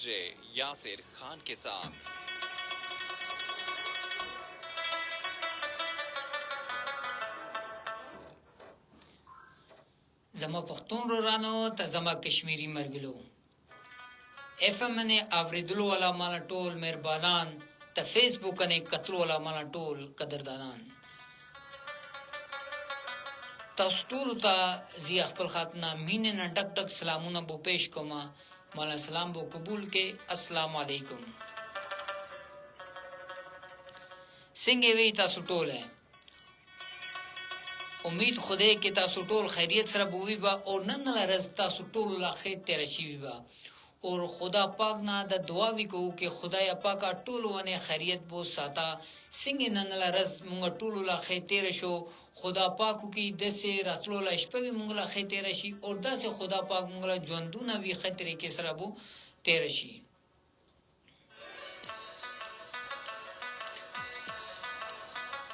जे यासिर खान के साथ। زما پښتون ورانو ته زما کشمیری مرګلو اف ام نه اوریدلو ولا مال ټول مهربانان ته فیسبوک نه کتلو ولا مال ټول قدردانان تاسو ټول ته زی خپل خاتنه مين نه ډک ډک سلامونه بو پېښ کوما مال سلام بو قبول کې السلام علیکم څنګه وی تاسو ټول امید خدای کې تاسو ټول خیریت سره بووي با او نن لرز تاسو ټول لا خیر تیر شي با اور خدا پاک نه د دعا وکړو کې خدای پاک ټول ونه خیریت بو ساته څنګه نن لرز مونږ ټول لا خیر تیر شو خدا پاک کې د سه راتلو لا شپه مونږ لا خیر تیر شي او د سه خدا پاک مونږ لا ژوندونه وی خطرې کې سره بو تیر شي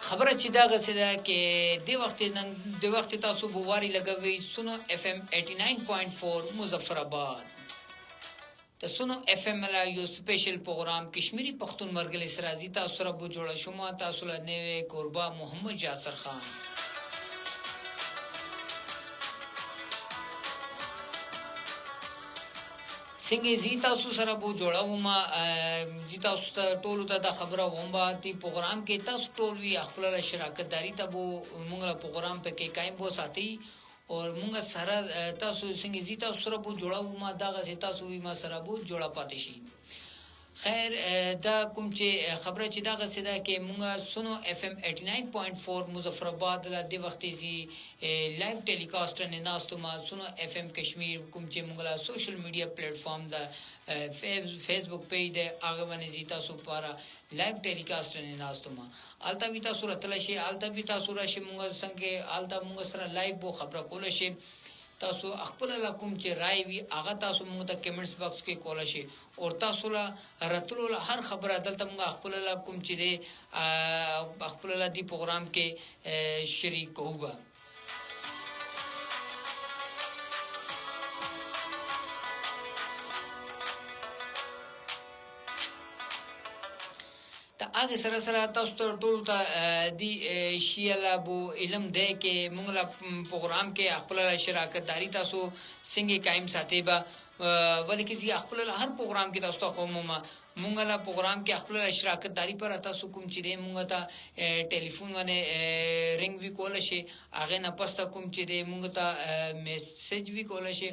خبره چې دا غسه ده کې د وخت تاسو بواري لګوي سونو اف ام 89.4 مظفرآباد ته سونو اف ام لا یو سپیشل پروګرام کشمیری پښتون مرګل سرازي تاسو سره بو جوړ شوم تاسو له نوې قربا محمد یاسر خان څنګه زی تاسو سره بو جوړاوم زی تاسو ټول ته د خبره وومبا تی پروګرام کې تاسو ټول وی خپل شراکت داری ته بو موږ له پروګرام په کې قائم بو ساتي او موږ سره تاسو څنګه زی تاسو سره بو جوړاوم دا غسی تاسو وی ما سره بو جوړا پاتې شي خیر دا کوم چې خبره چې دا غسی دا کې موږ سونو اف ام 89.4 مظفرآباد له د وخت زی لایو ټیلیکاسټ نه ناستو ما سونو اف ام کشمیر کوم چې موږ له سوشل میډیا پلیټ فارم دا فیسبوک پیج ده هغه باندې زی تاسو لپاره لایو ټیلیکاسټ نه ناستو ما التا وی تاسو راتل شي التا وی تاسو راشي موږ څنګه التا موږ سره لایو بو خبره کول شي تاسو خپل لکم چې رائے وی هغه تاسو موږ ته کمنټس باکس کې کول شي او تاسو لا راتلو هر خبره دلته موږ خپل لکم چې خپل دی پروګرام کې شریک کوو اګه سره سره تاسو ټول ته دی شیلا بو علم ده کې موږ لا پروګرام کې خپل شراکت داری تاسو څنګه قائم ساتي با ولیکي چې خپل هر پروګرام کې تاسو خو موږ لا پروګرام کې خپل شراکت داری پر تاسو کوم چې موږ ته ټلیفون باندې رنګ وی کول شي هغه نه پسته کوم چې موږ ته میسج وی کول شي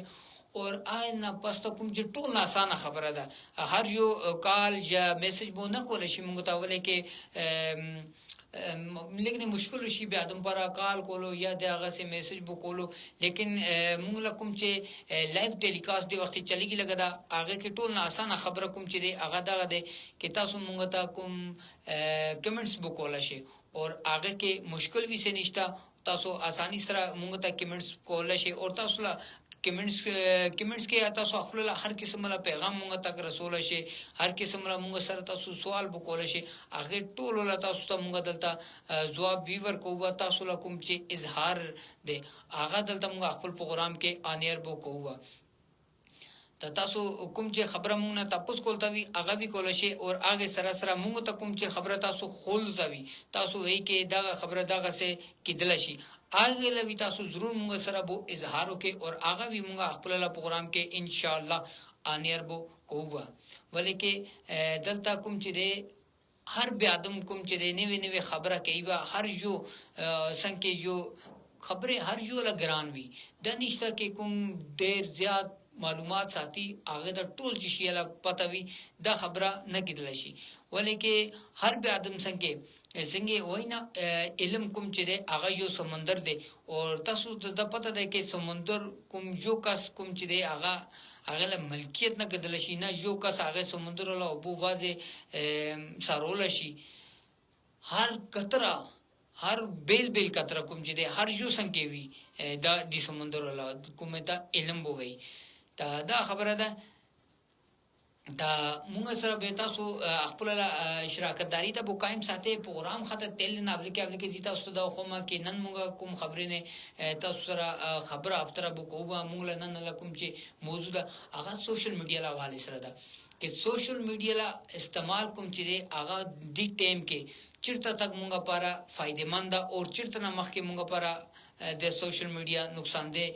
اور آئین پستا کوم چې ټول آسان خبره ده هر یو کال یا میسج بو نه کول شي موږ ته ولې کې لیکن مشکل شي بیا دم پر کال کولو یا دغه سه میسج بو کولو لیکن موږ لکم چې لایو ټیلیکاسټ دی وخت چلیږي لګدا هغه کې ټول آسان خبره کوم چې دی هغه دغه دی کې تاسو موږ ته کوم کمنټس بو کول شي اور هغه کې مشکل وی سه نشتا تاسو اسانی سره موږ ته کمنټس کول شي اور تاسو کمنټس کې تاسو خپل هر قسم له پیغام مونږ تک رسول شي هر قسم له مونږ سره تاسو سوال وکول شي هغه ټول له تاسو ته مونږ دلته جواب ویور کوو تاسو له کوم چې اظهار دی هغه دلته مونږ خپل پروګرام کې انیر بو کوو تاسو کوم چې خبره مونږ نه تاسو کولتا وی هغه وی کول شي او هغه سره سره مونږ ته کوم چې خبره تاسو خولتا وی تاسو وی کې دا خبره دغه سه کېدل شي اګه لوي تاسو ضرور موږ سره بو اظهار وکي او هغه وی موږ خپل پروګرام کې ان شاء الله انیر بو کوو ولیکي دلته کوم چې هر بیا ادم کوم چې نوې خبره کوي هر یو څنګه یو خبره هر یو لګران وی د نشته کې کوم ډیر زیات معلومات ساتي هغه د ټول شي له پته وی دا خبره نه کېدل شي ولیکي هر بیا ادم څنګه وینا علم کوم چې هغه یو سمندر دی او تاسو د پته ده کې سمندر کوم یو کس کوم چې هغه له ملکیت نه کېدل شي نه یو کس هغه سمندر له ابو واځي سارول شي هر قطره هر بیل قطره کوم چې هر یو څنګه وي دا د سمندر له کومه ته علم بووي دا خبره ده دا مونږ سره به تاسو خپل شراکت داری ته بو قائم ساتي پروګرام خاطر تل نه ابلیکه زیتا ستو دا خو ما کې نن مونږ کوم خبرې نه تاسو سره خبره افتره بو کوه مونږ نن لکم چې موضوع دا هغه سوشل میډیا لا حواله سره ده چې سوشل میډیا لا استعمال کوم چې هغه دی ټیم کې چیرته تک مونږه لپاره فائدمند او چیرته نه مخ کې مونږه لپاره د سوشل میډیا نقصان ده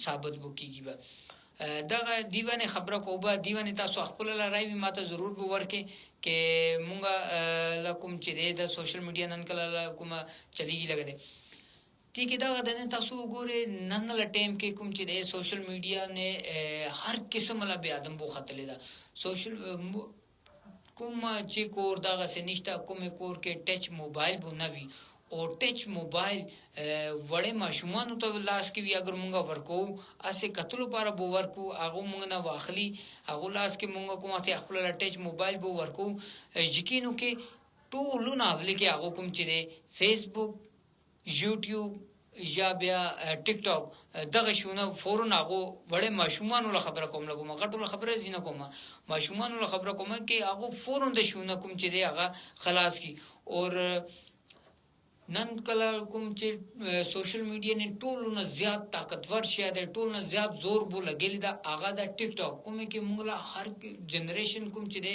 ثابت بو کیږي دغه دیوانه خبره کوبه دیوانه تاسو خپل لارای ماته ضرور به ورکه کې مونږه لکم چې د سوشل میډیا نن کله کومه چلیږي لګره ٹھیک دا د تاسو ګوره نن له ټیم کې کوم چې د سوشل میډیا نه هر قسم له بیا ادم بو خطلې دا سوشل کوم چې کور دغه سنشتہ کوم کور کې ټچ موبایل بو نوي او ټچ موبایل وړې ماشومان ته لاس کې وی اگر مونږه ورکو اسه کتلو لپاره بو ورکو هغه مونږ نه واخلي هغه لاس کې مونږه کومه ته خپل ټچ موبایل بو ورکو یقینو کې ټول نه بل کې هغه کوم چې فیسبوک یوټیوب یا بیا ټیک ټاک دغه شونه فورن هغه وړې ماشومان له خبره کوم لګوم غټو خبره زینه کوم ماشومان له خبره کوم کې هغه فورن د شونه کوم چې هغه خلاص کی اور نن کله کوم چې سوشل میډیا نه ټول نه زیات طاقتور شه ده ټول نه زیات زور بو لګیلی دا هغه د ټیک ټاک کوم کې موږ له هر جنریشن کوم چې ده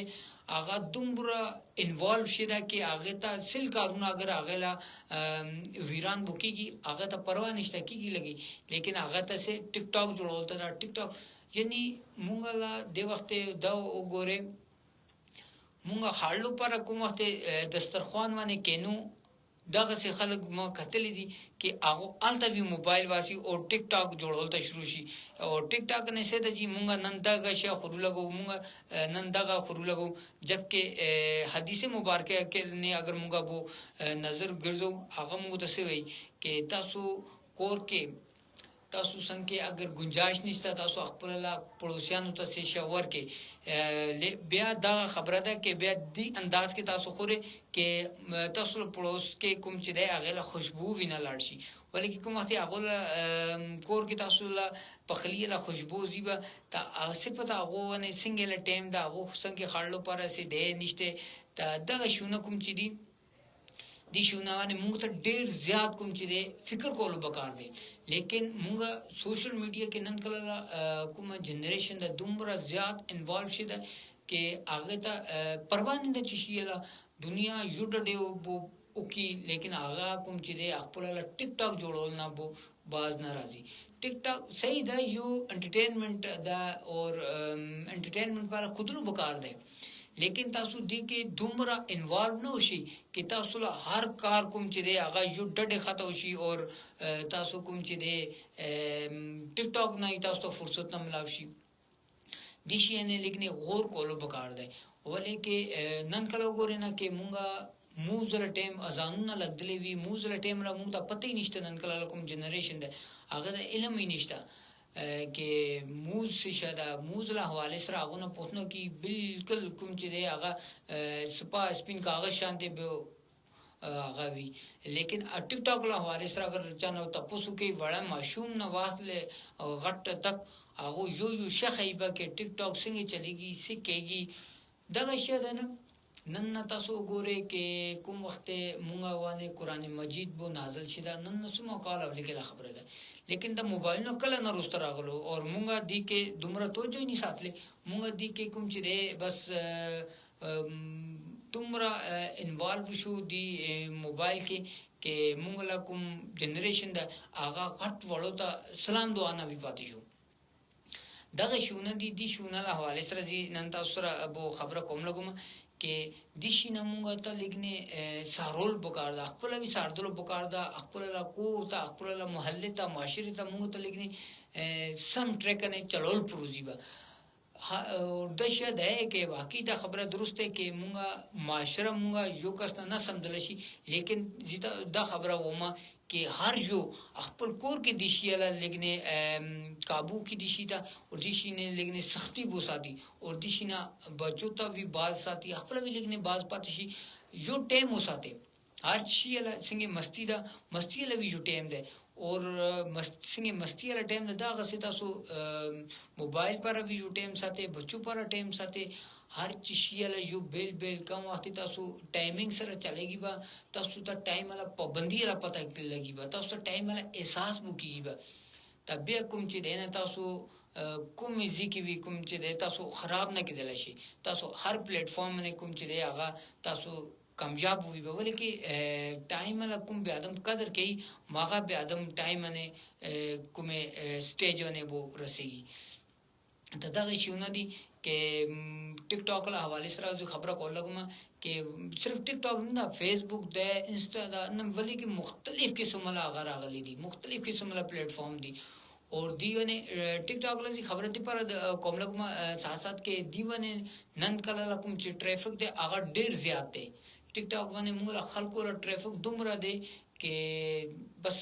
هغه دومره انوالو شه ده کې هغه ته سل کارونه اگر هغه لا ویران بوکیږي هغه ته پروا نشته کیږي لګي لیکن هغه ته سه ټیک ټاک جوړول ته ټیک ټاک یعنی موږ لا د وخت دا وګوره موږ حالو پر کوم وخت دسترخوان باندې کینو دغه سه خلک ما کتل دي کې هغه الته وی موبایل واسي او ټیک ټاک جوړول ته شروع شي او ټیک ټاک نه سه د جی مونږه نن دغه شی خورو لګو مونږه نن دغه خورو لګو جبکه حدیث مبارکه کې نه اگر مونږه بو نظر ګرځو هغه مونږ ته سوي کې تاسو کور کې تاسو څنګه اگر گنجائش نشته تاسو خپل لا پړوسیانو ته سي شاور کې بیا دا خبره ده کې بیا دی انداز کې تاسو خوري کې تاسو پړوس کې کوم چې دی هغه له خوشبو وینه لاړ شي ولیکي کوم وخت هغه کور کې تاسو له پخلی له خوشبو زیبا تا صفته هغه نه سنگل ټیم دا هغه څنګه خړلو پر سي دی نشته دا دغه شونه کوم چې دی دي شونهونه موږ ته ډیر زیات کوم چې فکر کولو پکار دي لیکن موږ سوشل میډیا کې نن کله کومه جنریشن د دومره زیات انوالو شي ده کې هغه ته پروا نه چي شي دنیا یوډډه او کی لیکن هغه کوم چې خپل ټیک ټاک جوړول نه بو باز ناراضي ټیک ټاک صحیح ده یو انټرټینمنت دا اور انټرټینمنت پر خودرو پکار ده لیکن تاسو دی کې دومره انوالو نه شي کې تاسو له هر کار کوم چې دی هغه یو ډډه خطا شي او تاسو کوم چې دی ټیک ټاک نه تاسو ته فرصت نه ملاوي شي دي شي نه لګنه غور کولو پکار دی ولې کې نن کله وګورئ نه کې مونږه موزل ټیم اذانونه لګدلې وی موزل ټیم را مونږ ته پته ني نشته نن کله کوم جنریشن ده هغه علم یې نشته کې موز شدا موز له حواله سره هغه پوښتنه کی بالکل کوم چې دی هغه سپا سپین کاغذ شانته به هغه وی لیکن ټیک ټاک له حواله سره اگر چانه تاسو کې وړه ماشوم نه واخله غټ تک هغه یو شخیبه کې ټیک ټاک څنګه چلیږي سکیږي دغه شه ده نن تاسو ګوره کې کوم وخت مونږه وانه قران مجید بو نازل شیدا نن سمو کال اولیکه خبره ده لیکن د موبایل نو کله نه روست راغلو او مونږه دی کې دومره توجه نه ساتله مونږه دی کې کوم چې ده بس دومره انوالو شو دی موبایل کې مونږ لا کوم جنریشن ده هغه غټ وړو ته سلام دعا نه وی پاتې شو دغه شونه دي شونه له حواله سره نن تاسو سره ابو خبره کوم لګم کې د شینه مونږ ته لګنه سارول بوکار دا خپل وی ساردلو بوکار دا خپل لا کور ته خپل لا محله ته معاشره ته مونږ ته لګنه سم ټریک نه چلول پروزی با د شه ده کې واقعي دا خبره درسته کې مونږه معاشره مونږه یو کس نه سمدل شي لیکن زیته دا خبره ومه کې هر یو خپل کور کې دیشیاله لګنه काबू की दिशी था और दिशी ने लेकिन सख्ती बो साथी और दिशी ना बच्चों ता भी बाज साथी खपला भी लेकिन बाज पातशी जो टाइम हो साथे हर चीज अला सिंगे मस्ती दा मस्ती अला भी जो टाइम दे اور مستی والا ټایم نه دا غسه تاسو موبایل پر ویډیو ټایم ساتي بچو پر ټایم ساتي هر چیشي له یو بیل کم وخت تاسو ټایمینګ سره چلےږي با تاسو ته ټایم له پابندي را پته لګي با تاسو ټایم له احساس مو کیږي با تبه کوم چې دینه تاسو کوم ځکه وی کوم چې تاسو خراب نه کېدل شي تاسو هر پلیټ فارم نه کوم چې هغه تاسو کامیاب وي به ولکه ټایم له کوم به ادم قدر کوي ماغه به ادم ټایم نه کوم سټیج نه وو رسیږي ته دا شیونه دي کې ټیک ټاک له حواله سره خبره کول لګم کې صرف ټیک ټاک نه فیسبوک د انسټا دا نن ولې کې مختلف قسم له غراغلي دي مختلف قسم له پلیټ فارم دي اور دیونه ټیک ټاک لږی خبره دي پر کوم لګم ساتھ کې دیونه نن کله کوم چې ټریفیک دی هغه ډیر زیات دی ټیک ټاک باندې موږ خلکو له ټریفیک دومره دی کې بس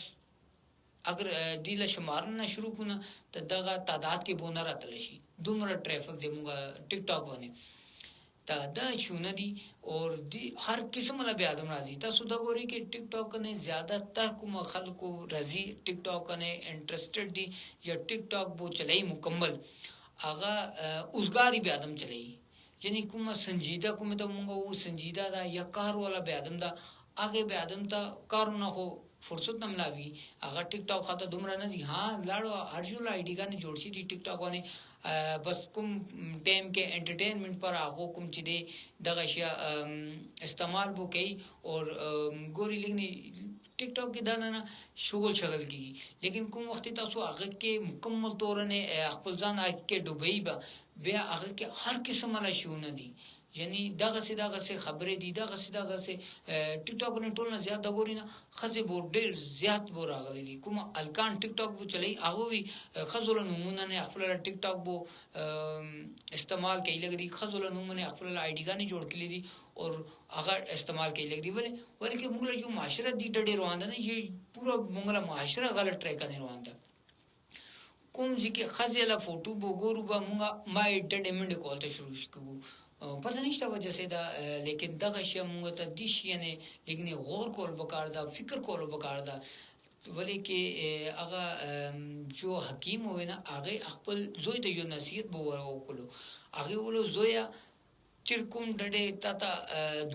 اگر دیله شمار نه شروع کونه ته دغه تعداد کې بونه راتل شي دومره ټریفیک دی موږ ټیک ټاک باندې تا دا شونه دي اور دی هر قسم له بیا ادم راځي تاسو دا ګوري کې ټیک ټاک نه زیاده تر کوم خلکو راځي ټیک ټاک نه انټرستډ دي یا ټیک ټاک بو چلای مکمل هغه اوسګاری بیا ادم چلای یعنی کومه سنجیده کومه ته موږ وو سنجیده دا یا کار ولا بیا ادم دا هغه بیا ادم ته کارونه خو فرصت نه ملاوي هغه ټیک ټاک خاطر دومره نه دي ها لاړو ارجول آی ډی کنه جوړ شي ټیک ټاک باندې بس کوم ټایم کې انټرټینمنٹ پر هغه کوم چې دی دغه شی استعمال بو کوي اور ګوري لګنی ټیک ټاک کې دا نه شغل کیږي لیکن کوم وخت تاسو هغه کې مکمل تور نه خپل ځان کې ډوبې بیا هغه کې هر قسم له شونه دي یعنی دغه سي خبرې دي دغه سي ټیک ټاک نه ټول نه زیات دغوري نه خزه بور ډیر زیات بور راغلي دي کوم الکان ټیک ټاک بو چلی هغه وی خزول نمونه نه خپل ټیک ټاک بو استعمال کوي لګري خزول نمونه خپل آی ډی غانې جوړ کړی دي اور هغه استعمال کوي لګري ولکه موږ له یو معاشره دي ډېر روان ده نه یی پورا موږ له معاشره غلط ټریک نه روان ده کوم ځکه خزه له فوټو بو ګورو به موږ ما انټرټینمنٹ کولته شروع کوو پتہ نشته وجه سے دا لیکن دغه شی موږ ته د شی نه لیکن غور کول وکړ دا فکر کول وکړ دا ولې کې هغه جو حکیم وې نه هغه خپل زوی ته یو نصیحت بو ورکولو هغه ولو زویا چر کوم ډډه تا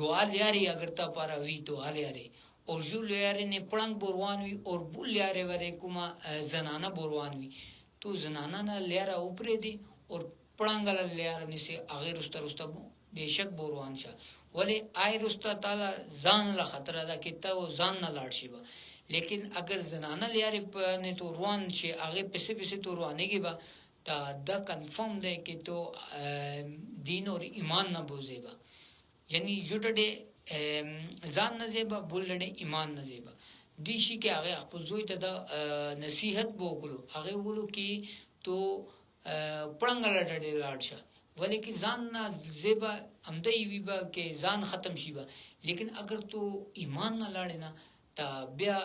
دعا لري اگر تا پاره وی دعا لري اور جو لري نه پړنګ بوروان وی اور بول لري وره کومه زنانه بوروان وی تو زنانه نه لري اوپرې دي اور پړنګل لري نسی هغه رسته بهشک بوروان شه ولی آی رسته تعالی ځان له خطر ده کې ته ځان نه لاړ شي لیکن اگر زنانه لري نه تو روان شي هغه پسې تو روانېږي با تا دا کنفرم ده کې تو دین اور ایمان نه بوزيبا یعنی جوړه ځان نه زیبا بولړې ایمان نه زیبا دی شي کې هغه خپل زوی ته د نصیحت وکړو هغه ولو کې تو پړنګل ډډې لاړشه ولی کې ځان نه زیبا امدای ویبا کې ځان ختم شيبا لیکن اگر تو ایمان نه لاړې نه تا بیا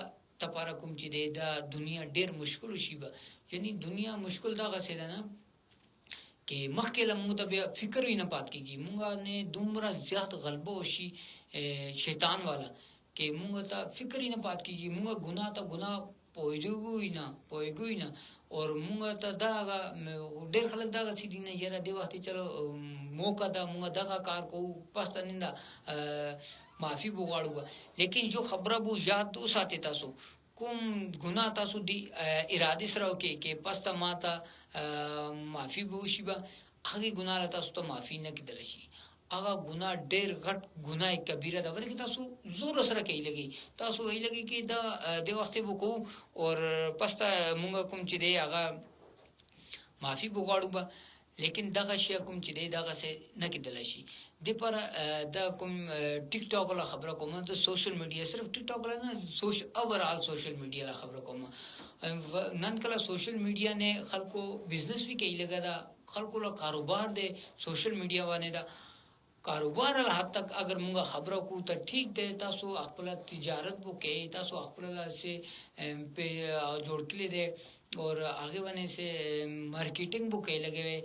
تپاره کوم چې دا دنیا ډېر مشکل شيبا یعنی دنیا مشکل دا غسه ده نه کې مخکې لمو ته بیا فکر نه پات کیږي مونږه نه دومره زیات غلبه وشي شیطان والا کې مونږ ته فکر نه پات کیږي مونږه ګناه پويګوي نه اور مونږ ته دا ډېر خلک دا غسي دي نه یره دی وخت چلو موقع دا مونږ دا کار کو پسته نه معافي بوغاړو لیکن جو خبره بو یاد تو ساتي تاسو کوم ګناه تاسو دی اراده سره کې پسته ماته معافي بو شي با هغه ګناه تاسو ته معافي نه کیدل شي هغه ګناه ډېر غټ ګناه کبیره ده ولکه تاسو زور سره کوي لګي تاسو وی لګي کې دا د وخت بو کو اور پسته مونږ کوم چې دی هغه معافي بوغاړو با لیکن دغه شی کوم چې دی دغه څه نه کیدل شي د پر دا کوم ټیک ټاک له خبره کوم ته سوشل میډیا صرف ټیک ټاک نه سوشل اوورال سوشل میډیا له خبره کوم نن کله سوشل میډیا نه خلکو بزنس وی کوي لګا دا خلکو له کاروبار دی سوشل میډیا باندې دا کاروبار له حد تک اگر موږ خبره کو ته ٹھیک دی تاسو خپل تجارت وو کوي تاسو خپل سه په جوړ کړی دی اور هغه باندې سه مارکیټینګ وو کوي لګوي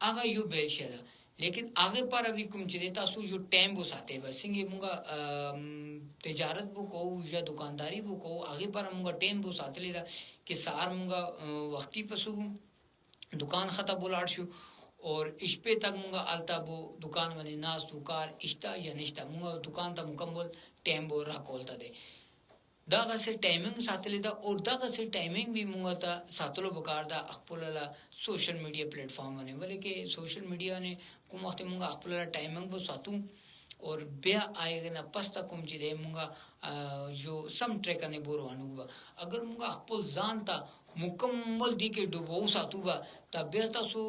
هغه یو به شه لیکن आगे पर अभी कुम चले तासु जो टाइम वो साथे बस सिंगे मुंगा तिजारत वो को या दुकानदारी वो को आगे पर मुंगा टाइम वो साथे लेदा कि सार मुंगा वक्ती पसु दुकान खता बुलाड़ शु और इस पे तक मुंगा अलता वो दुकान वने नास दुकार इश्ता या निश्ता मुंगा दुकान ता मुकम्मल टाइम वो रहा कोलता दे दागा से टाइमिंग सातले दा और दागा से टाइमिंग भी मुंगा ता सातलो बकार दा अखपुलला सोशल मीडिया प्लेटफॉर्म ने बोले कि सोशल मीडिया ने कुम वक्त मुंगा अखपुलला टाइमिंग वो सातू और बेया आएगा ना पस्ता कुम चिदे मुंगा जो सम ट्रैक ने बोरो अनुबा अगर मुंगा अखपुल जानता मुकम्मल दी के डुबो सातुबा ता बेता सो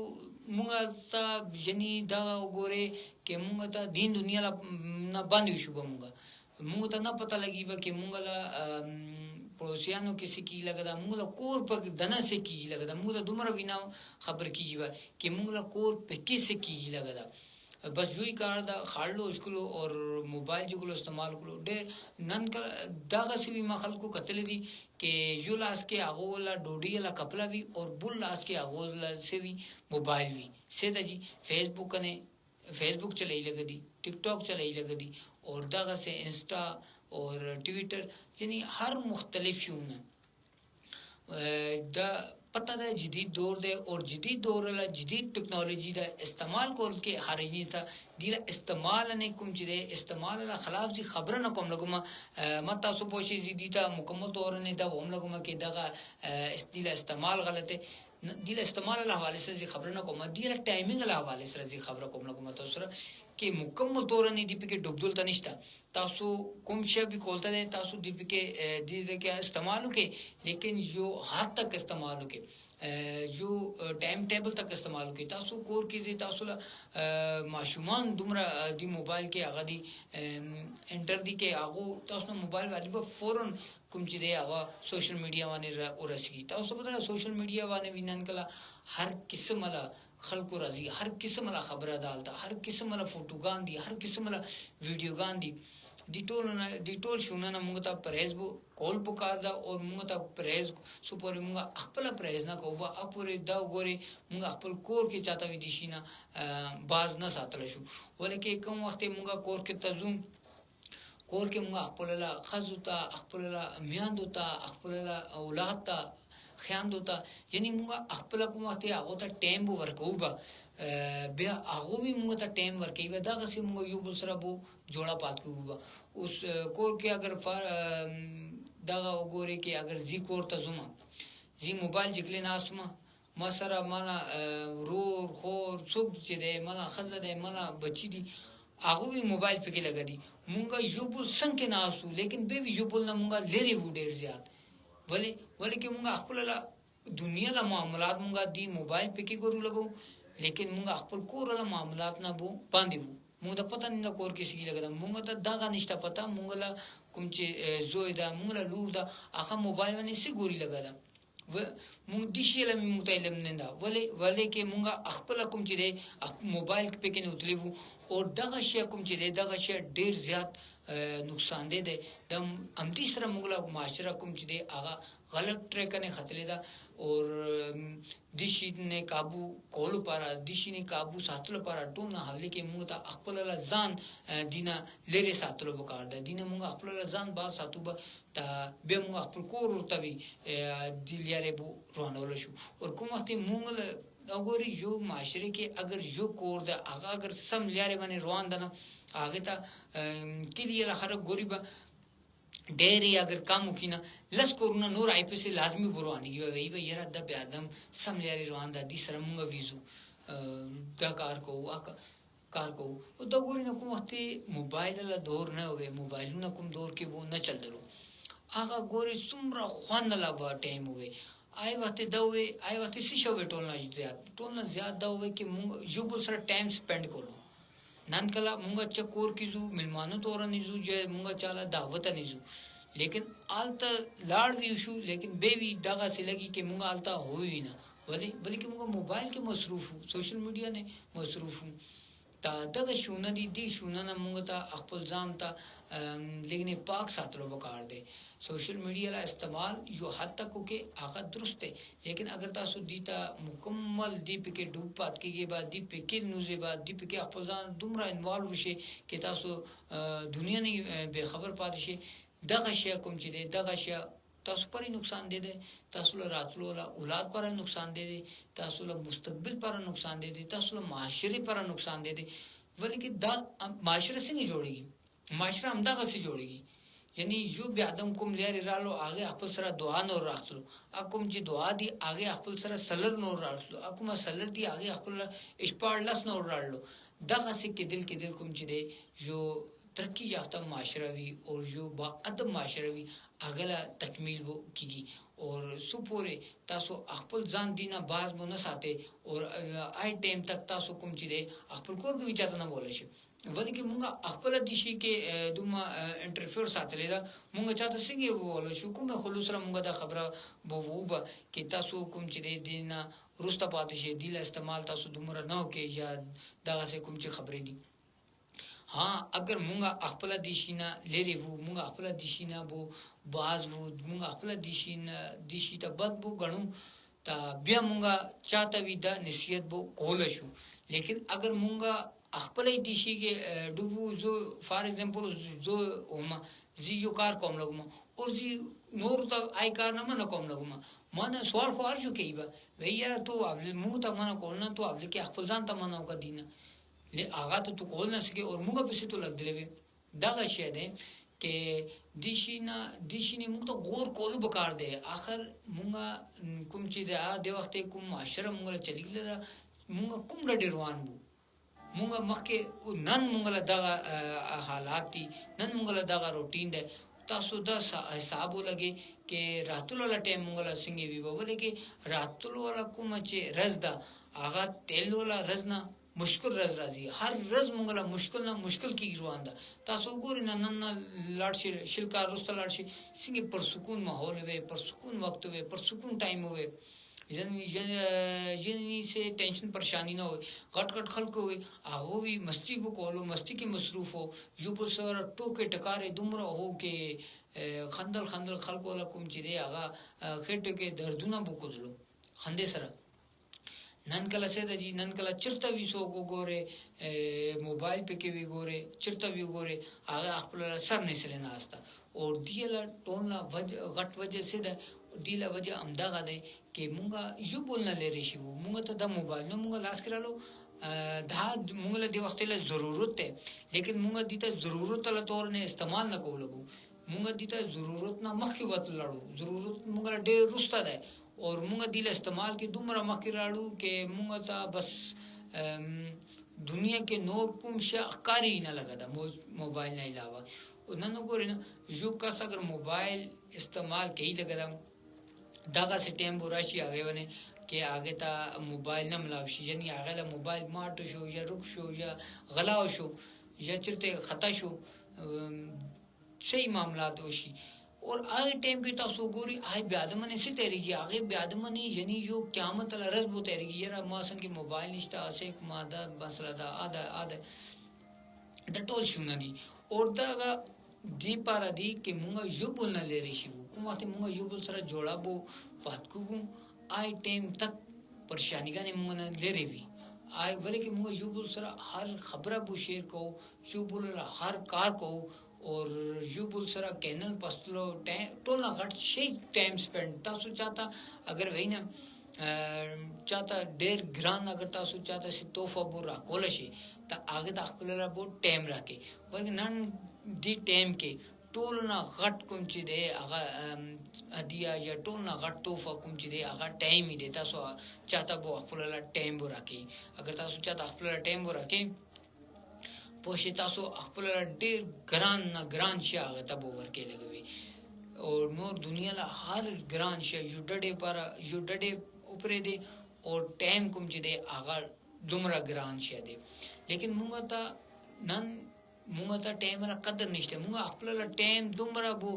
मुंगा ता जनी दा गोरे के मुंगा ता दिन दुनिया ला ना बांधी शुबा मुंगा मुंगा ता ना पता लगी बा कि मुंगा ला पड़ोसियानो किसी की लगदा मुंगा ला कोर पर दना से की लगदा मुंगा ता दुमरा बिना खबर की बा कि मुंगा ला कोर पे किसे की लगदा बस यही कारण दा खाड़लो इसको और मोबाइल जो को इस्तेमाल करो डे नन का दागा से भी मखल को कतले दी कि यो लास के आगोला डोडी ला कपला भी और बुल लास के आगोला से भी मोबाइल भी सेदा जी फेसबुक चलाई लगा दी टिकटॉक चलाई लगा दी और दागा से इंस्टा और ट्विटर यानी हर मुख्तलिफ यूं दा पता है जदीद दौर दे और जदीद दौर ला जदीद टेक्नोलॉजी दा इस्तेमाल करके हर इनी था दिला इस्तेमाल ने कुम चिदे इस्तेमाल ला खिलाफ जी खबर न कम लगमा मत सो पोशी जदी ता मुकम्मल तौर ने दा हम लगमा के दगा इस दिला इस्तेमाल गलत है दिला इस्तेमाल ला हवाले से खबर न कम दिला टाइमिंग ला हवाले से खबर कम लगमा तो सर के मुकम्मल तौर ने दीप के डुबदुल तनिष्ठा तासु कुम शे भी खोलता है तासु दीप के दीदे के इस्तेमाल के लेकिन जो हाथ तक इस्तेमाल के जो टाइम टेबल तक इस्तेमाल के तासु कोर की जे तासु ला माशुमान दुमरा दी मोबाइल के आगा दी एंटर दी के आगो तासु मोबाइल वाली पर फौरन कुम चिदे आगा सोशल मीडिया वाने रसी तासु पता सोशल मीडिया वाने विनन कला हर किस्म ला खल्को राजी हर किस्म ला खबर डालता हर किस्म ला फोटो गांधी हर किस्म ला वीडियो गांधी डिटोल शुना ना मुंगता परहेज बो कॉल बुकादा और मुंगता परहेज सुपर मुंगा अखपला परहेज ना कोबा अपुरे दा गोरे मुंगा अखपल कोर के चाहता विदिशीना बाज ना सातलशु बोले के कम वक्त मुंगा कोर के तजुम कोर के मुंगा अखपला खजुता अखपला मियांदोता अखपला औलादता ख्यान होता यानी मुंगा अखपला को माते आगोता टाइम बो वर्कौबा बे आगो भी मुंगा ता टाइम वर्कैबा दा कसे मुंगा यो बुसरा बो जोड़ा पात कोबा उस कोर के अगर दागा गोरे के अगर जी कोर तजुमा जी मोबाइल जिकले नासमा मसरा माना रोर खोर सुख चिदे माना खजदे माना बच्ची दी आगो भी मोबाइल पे के लगा दी मुंगा यो बुल संग के नासु लेकिन बे भी यो बुल ना मुंगा लेरे वुडेर ज्यादा वले के मुंगा अखपला दुनिया ला मामलात मुंगा दी मोबाइल पे की करू लगो लेकिन मुंगा अखपल कोर ला मामलात ना बो बांधी मुंगा पता नहीं ना कोर किसी की लगदा मुंगा ता दागा निष्ठा पता मुंगा ला कुमचे जोयदा मुंगा ला लूरदा आखा मोबाइल में से गोरी लगादा व मुंग दिशी ला मी मुताइलम नंदा वले के मुंगा अखपला कुमचे दे मोबाइल पे के ने उतलेबू और दागा शिया कुमचे दे दागा शिया ढेर ज्यादा नुकसान दे दम अमती सरा मुगला माशरा कुम चिदे आगा गलत ट्रैक ने खतले दा और दिशी ने काबू कोल पारा दिशी ने काबू सातलो पारा तो ना हवले के मुंगता अखपला जान दीना लेरे सातलो बकार दा दीना मुंगा अखपला जान बा सातुबा ता बे मुंगा अखपल को रोता भी दिलियारे बो रोनोलो शु और कुमती मुंगल अगोरी जो माशरे के अगर जो कोर दा आगा अगर सम लियारे बने रोन दना आगे ता किलिया ला खर गोरीबा डेरी अगर काम उकीना लस कोरोना नूर आईपी से लाजमी बुरवानी की वही भाई यार द प्यादम समलियारी रवांदा दी सरमुंगा वीजू द कार को द गोरी न कुम हते मोबाइल ला दौर न होवे मोबाइल न कुम दौर के वो न चल दरो आगा गोरी सुमरा खान ला बा टाइम होवे आए वाते दवे आए वाते सिशो टोलना ज्यादा दवे कि युबल सर टाइम स्पेंड करो ननकला मुंगा चकोर कीजू मिलमानो तोरा निजू जे मुंगा चाला दावत निजू लेकिन आलता लाड़ भी उशू लेकिन बेबी दागा से लगी कि मुंगा आलता हो ही ना भले भले कि मुंगा मोबाइल के मसरूफ हूँ सोशल मीडिया ने मसरूफ हूँ تا دغه شونه دي شونه نه موږ ته خپل ځان ته لګنی پاک ساتلو وکړ دی سوشل میډیا لا استعمال یو حد تک کې هغه درست دی لیکن اگر تاسو دیتا مکمل دی پکې ډوب پات کېږي بعد دی پکې نوزه بعد دی پکې خپل ځان دومره انوالو شي کې تاسو دنیا نه به خبر پاتې شي دغه شی کوم چې دی دغه شی تاسو پرې نقصان دی تاسو له راتلو له اولاد پر نقصان دی تاسو له مستقبل پر نقصان دی تاسو له معاشري پر نقصان دی ولیکن دا معاشره څنګه جوړیږي معاشره هم دغه څه جوړیږي یعنی یو بیا ادم کوم لري رالو هغه خپل سره دعا نور راخلو اكم چې دعا دی هغه خپل سره سلر نور راخلو اكم سلر دی هغه خپل اشپارلس نور راړلو دغه څه کې دل کوم چې دی یو ترقی یافته معاشره وي او یو با ادب معاشره وي هغه تکمیل وو کیږي اور سپوره تاسو خپل ځان دینه باز مو نه ساتي اور آی ټیم تک تاسو کوم چې دی خپل کور کې چاته نه بوله شي ولکه مونږه خپل د شي کې دومره انټرفیر ساتلې دا مونږه چاته څنګه ووله شو کومه خلوص سره مونږه دا خبره بووبه کې تاسو کوم چې دی دینه روسته پاتې شي دی استعمال تاسو دومره نه کې یا دغه څه کوم چې خبرې دي ها اگر مونږه خپل د شینه لري وو مونږه خپل د شینه بو باز وو مونږه خپل د شینه د شي ته بد بو غنو تا بیا مونږه چاته وی دا نصیحت بو کول شو لیکن اگر مونږه خپل د شي کې ډوبو زو فار ایگزامپل زو اوما زی یو کار کوم لګم او زی نور ته آی کار نه من کوم لګم مانه سوال خو ارجو کیبا ویا ته مونږ ته من کول نه ته کې خپل ځان ته منو کا دینه له هغه ته تو کول نه سکے اور موږ په څه تو لګدلې دغه شی ده کې دیشینه موږ ته غور کولو بکار دی اخر موږ کوم چې د وخت کوم معاشره موږ چلیږي موږ کوم لډ روان وو موږ مخکې نن موږ له دغه حالات دي نن موږ له دغه روټین ده تاسو دا حساب ولګي کې راتلو له ټیم موږ له څنګه وی وله کې راتلو له کوم چې رز ده هغه تل ولا رز نه مشکل رز راځي هر رز موږ له مشکل کې روان ده تاسو ګورئ نن لاړ شي شلکار رسته لاړ شي څنګه پر سکون ماحول وي پر سکون وخت وي پر سکون ټایم وي جنی سے ٹینشن پریشانی نہ ہوئے غٹ خلق ہوئے آہو بھی مستی بو کولو مستی کی مصروف ہو یو پر سر ٹوکے ٹکارے دمرا ہو کہ خندل خلق والا کوم چې دی هغه خېټه کې دردونه بو کولو خندې سره نن کله سه د جی نن کله چرته وی سو ګوره موبایل په کې وی ګوره چرته وی ګوره هغه خپل سر نه سره ناستا اور دیلا ټون لا غټ وجه سه د دیلا وجه امداغه دی کې مونږه یو بولنه لري شي مونږ ته د موبایل نو مونږ لاس کړلو دا مونږ له دی وخت له ضرورت ده لیکن مونږ دې ته ضرورت له تور نه استعمال نه کولو مونږ دې ته ضرورت نه مخکې وته لړو ضرورت مونږ ډېر رسته ده اور مونږ دې له استعمال کې دومره مخکې راړو کې مونږ ته بس دنیا کې نور کوم شي ښکاری نه لګا دا موبایل نه علاوه نن وګورئ یو کس اگر موبایل استعمال کوي لګا دغه سټیم ورشي هغه ونه کې هغه ته موبایل نه ملاو شي یعنی هغه له موبایل ماټ شو یا رک شو یا غلا شو یا چرته خطا شو صحیح معاملات وشي اور هغه ټیم کې تاسو ګوري آی بیا د منې سي تیریږي هغه بیا د منې یعنی یو قیامت لرز بو تیریږي یره ما څنګه موبایل نشته اسه یک ماده مسله دا اده د ټول شونه دي اور دا دی پارا دی کې مونږ یو بل نه لري شي کومه ته مونږ یو بل سره جوړا بو پات کوو آی ټیم تک پریشانیګانې مونږ نه لري وي آی ولکه مونږ یو بل سره هر خبره بو شیر کو یو بل هر کار کو اور یو بل سره کینل پستلو ټول غټ شي ټایم سپند تاسو چاته اگر وینا چاته ډېر ګران اگر تاسو چاته سي توفه بو را کول شي ته هغه د خپل را بو ټایم راکې ورګ نن دی ټایم کې ټول نه غټ کوم چې دی هغه ادیا یا ټول نه غټ توفه کوم چې دی هغه ټایم دی تاسو چاته بو خپل را ټایم بو راکې اگر تاسو چاته خپل را ټایم بو راکې پوښی تاسو خپل ډېر ګران شي هغه ته بو ورکې لګوي اور نور دنیا لا هر ګران شي یو ډډه اوپرې دی اور ټایم کوم چې دی هغه دومره ګران شي دی لیکن مونږ ته ټایم را قدر نشته مونږ خپل ټایم دومره بو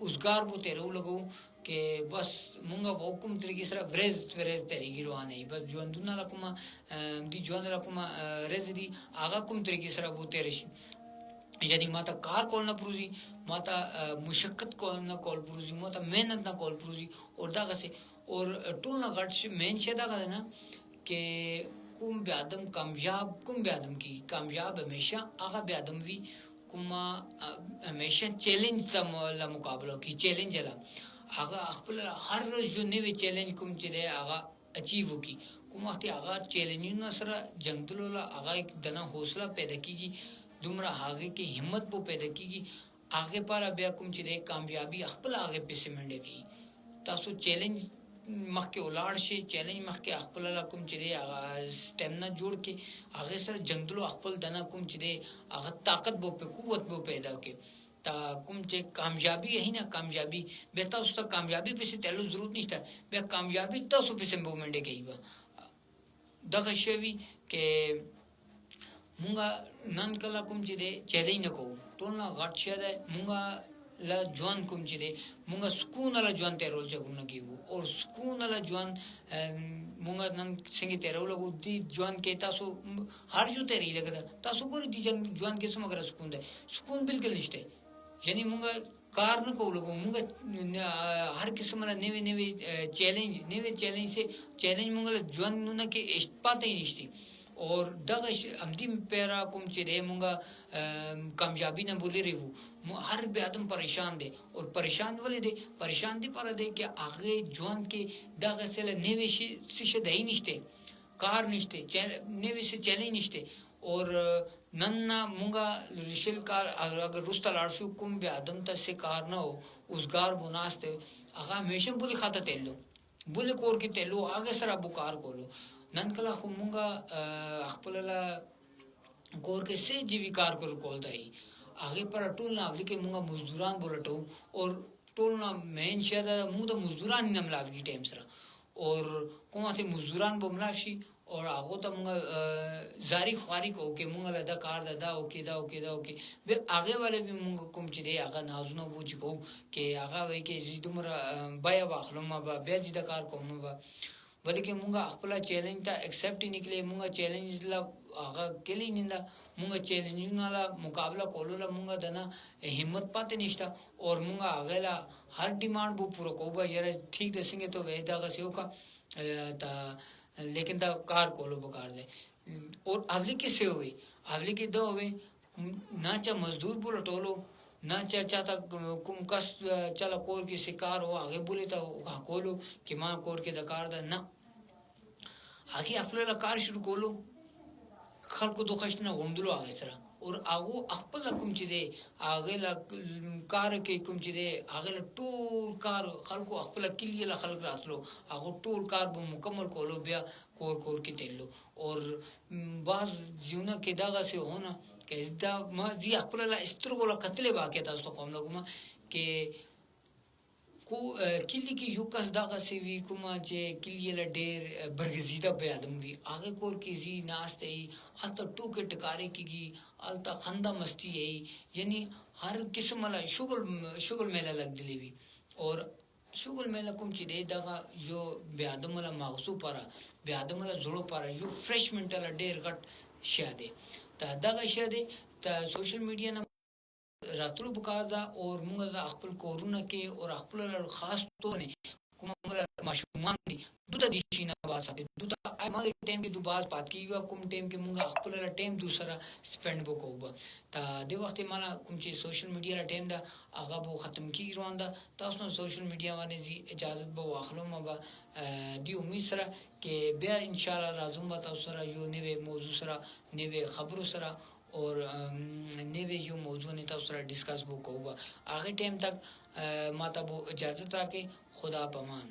اوسګار بو تیرو لګو کې بس مونږ په حکم طریقې سره ورز طریقې روانه بس ژوندونه لکه دی ژوند لکه رز دي هغه کوم طریقې سره بو تیر شي یعنی ماته کار کول نه پروزي ماته مشقت کول نه کول پروزي ماته مهنت نه کول پروزي اور دا غسه اور ټول نه غټ مین شه دا غنه کې کوم بیا ادم کامیاب کوم بیا ادم کی کامیاب همیشه هغه بیا ادم وی کوم همیشه چیلنج ته مقابله کی چیلنج لا هغه خپل هر جو نوې چیلنج کوم چې دی هغه اچیو کی کوم وخت هغه چیلنجونه سره جنگدلو لا هغه دنه حوصله پیدا کیږي دومره هغه کې همت بو پیدا کیږي هغه پر بیا کوم چې دی کامیابی خپل هغه پیسې منډه کی تاسو چیلنج مخکې ولاړ شي چیلنج مخکې خپل کوم چې دی هغه سټیمنا جوړ کې هغه سره جنگدلو خپل دنه کوم چې دی هغه طاقت بو په قوت بو پیدا کې تا کوم چې کامیابی ہے نه کامیابی به تاسو ته کامیابی په څه تعلق ضرورت نشته به کامیابی تاسو په څه مومنټ کوي دغه شوی کې مونږه نن کله کوم چې دی چیلنج نه کوو ټول نه غټ شه ده مونږه لا ژوند کوم چې دی مونږه سکون له ژوند ته رول چګونه کیو او سکون له ژوند مونږه نن څنګه ته رول غو دی ژوند کې تاسو هر جو ته ری لګا تاسو ګور دی ژوند کې سمګر سکون ده سکون بالکل نشته یعنی مونږه کار نه کولو مونږه هر قسم نه نوې چیلنج سے چیلنج مونږه ژوند نه کې پاتې نشتی اور دغه امدی پیرا کوم چې دی مونږه کامیابی نه بولی ریو هر به ادم پریشان دی اور پریشان ولې دی پریشان دی پر دی کې هغه ژوند کې دغه سره نوې شي دای نشته کار نشته نوې څه چیلنج نشته اور نن مونږه رشل کار اگر رسته لارشو کوم به ادم ته سه کار نه او اوسګار بوناسته هغه همیشه بولی خاطه تلو بولی کور کې تلو هغه سره بو کار کولو نن کله خو مونږه خپل لا کور کې سه جیوی کار کول دی هغه پر ټول نه ولکه مونږه مزدوران بولټو اور ټول نه مین شه دا مونږ د مزدوران نه ملاوي ټیم سره اور کومه سه مزدوران بملاشي اور هغه ته مونږه زاری خواري کو کې مونږه دا کار دا او کې دا به هغه ولې به مونږ کوم چې دی هغه نازونه وځي کو کې هغه وای کې زیدمره بیا واخلم ما بیا زیاده کار کوم بلکې مونږه خپل چیلنج ته ایکسپټ نکلې مونږه چیلنج لا هغه کلی نه مونږه چیلنجونه لا مقابله کولو لا مونږه دنه همت پاتې نشته اور مونږه هغه لا هر ډیماند بو پوره کوو یاره ٹھیک ده څنګه ته وې دا غسیو کا تا لیکن دا کار کولو بکار ده اور اولی کې څه وي اولی کې دا وي نه چا مزدور بوله ټولو ना चाहता कुम कस चला कोर की शिकार हो आगे बोले तो कोलो कि मां कोर के दकार दा ना आगे आपल्याला कार सुरू कोलो खलको दो खशना गोमदलो आगे सरा और आगो खपल कुम चिदे आगे ला कार के कुम चिदे आगे ला टोल कार खलको खपल किलिए ला खलक रातलो आगो टोल कार बो मुकम्मल कोलो बिया कोर के तेलो और बाज जीवना के दागा से होना که دا ما زی خپل لا استرګو لا قتل باکه تاسو کوم لګم کې کو کلی کې یو کس دغه سی وی کومه چې کلی له ډېر برګزیده به ادم وی هغه کور کې زی ناشته ای اته ټوکې ټکارې کیږي الته خندا مستی ای یعنی هر قسم لا شغل میله لګدلی وی اور شغل میله کوم چې دغه یو به ادم لا مغصو پره به ادم لا زړه پره یو فرش منټل ډېر غټ شاده تا دغه شه دي ته سوشل میډیا نه راتلو بکار دا اور موږ د خپل کورونه کې اور خپل خاص توګه کوم ماشومان دي دوته دي شي نه واسه دوته ما ټیم کې دوباس پات کیږي کوم ټیم کې موږ خپل ټیم دوسرا سپند وکوبه تا د وخت مالا کوم چې سوشل میډیا ټیم دا هغه بو ختم کی روان دا تاسو نو سوشل میډیا باندې اجازه به واخلو ما به دی امید سره کې بیا ان شاء الله راځم تاسو سره یو نوې موضوع سره نوې خبرو سره اور نوې یو موضوع نه تاسو سره ډیسکس وکوبه هغه ټیم تک ماته بو اجازه راکې خدا پامان